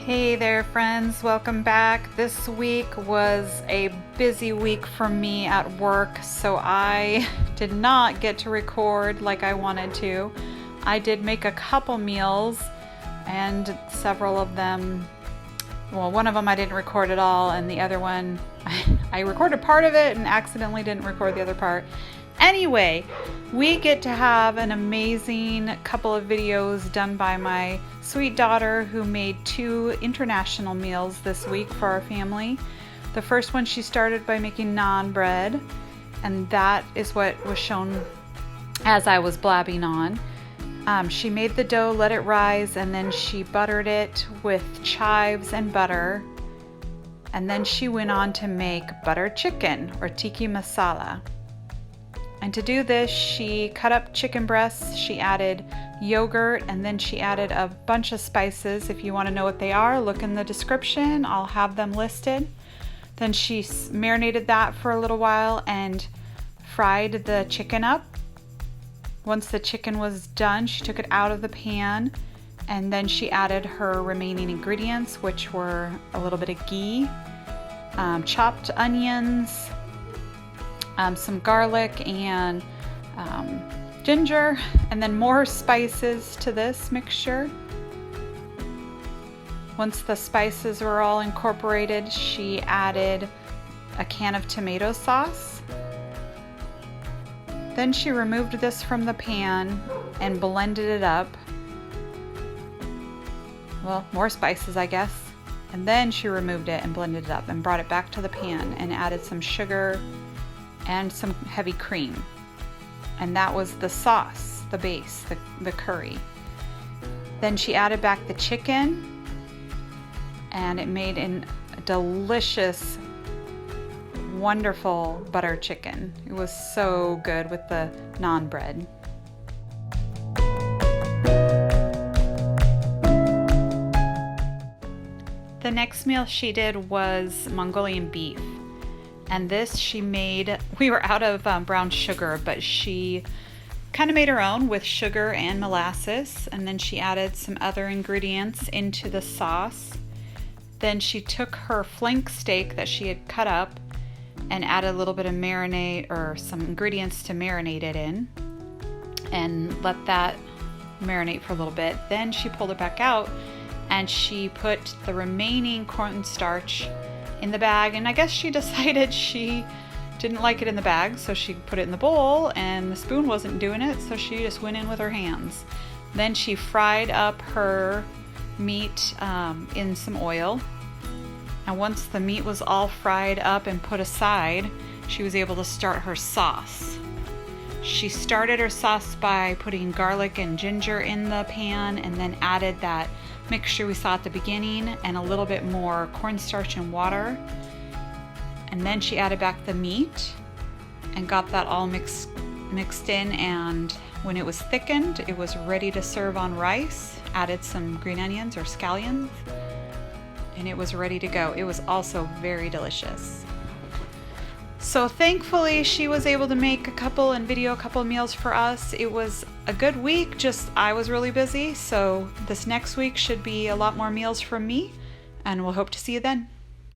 Hey there friends, welcome back. This week was a busy week for me at work, so I did not get to record like I wanted to. I did make a couple meals and several of them, well, one of them I didn't record at all, and the other one I recorded part of it and accidentally didn't record the other part. Anyway, we get to have an amazing couple of videos done by my sweet daughter who made 2 international meals this week for our family. The first one she started by making naan bread, and that is what was shown as I was blabbing on. She made the dough, let it rise, and then she buttered it with chives and butter. And then she went on to make butter chicken or tikka masala. And to do this, she cut up chicken breasts, she added yogurt, and then she added a bunch of spices. If you want to know what they are, look in the description. I'll have them listed. Then she marinated that for a little while and fried the chicken up. Once the chicken was done, she took it out of the pan, and then she added her remaining ingredients, which were a little bit of ghee, chopped onions, some garlic and ginger, and then more spices to this mixture. Once the spices were all incorporated, she added a can of tomato sauce. Then she removed this from the pan and blended it up. Well, more spices, I guess. And then she removed it and blended it up and brought it back to the pan and added some sugar and some heavy cream. And that was the sauce, the base, the curry. Then she added back the chicken, and it made a delicious, wonderful butter chicken. It was so good with the naan bread. The next meal she did was Mongolian beef. And this she made, we were out of brown sugar, but she kind of made her own with sugar and molasses. And then she added some other ingredients into the sauce. Then she took her flank steak that she had cut up and added a little bit of marinade or some ingredients to marinate it in and let that marinate for a little bit. Then she pulled it back out and she put the remaining cornstarch in the bag, and I guess she decided she didn't like it in the bag, so she put it in the bowl, and the spoon wasn't doing it, so she just went in with her hands. Then she fried up her meat in some oil, and once the meat was all fried up and put aside, she was able to start her sauce. She started her sauce by putting garlic and ginger in the pan, and then added that mixture we saw at the beginning and a little bit more cornstarch and water. And then she added back the meat and got that all mixed in, and when it was thickened, it was ready to serve on rice. Added some green onions or scallions, and it was ready to go. It was also very delicious. So thankfully she was able to make a couple and video a couple meals for us. It was a good week, just I was really busy, so this next week should be a lot more meals from me, and we'll hope to see you then.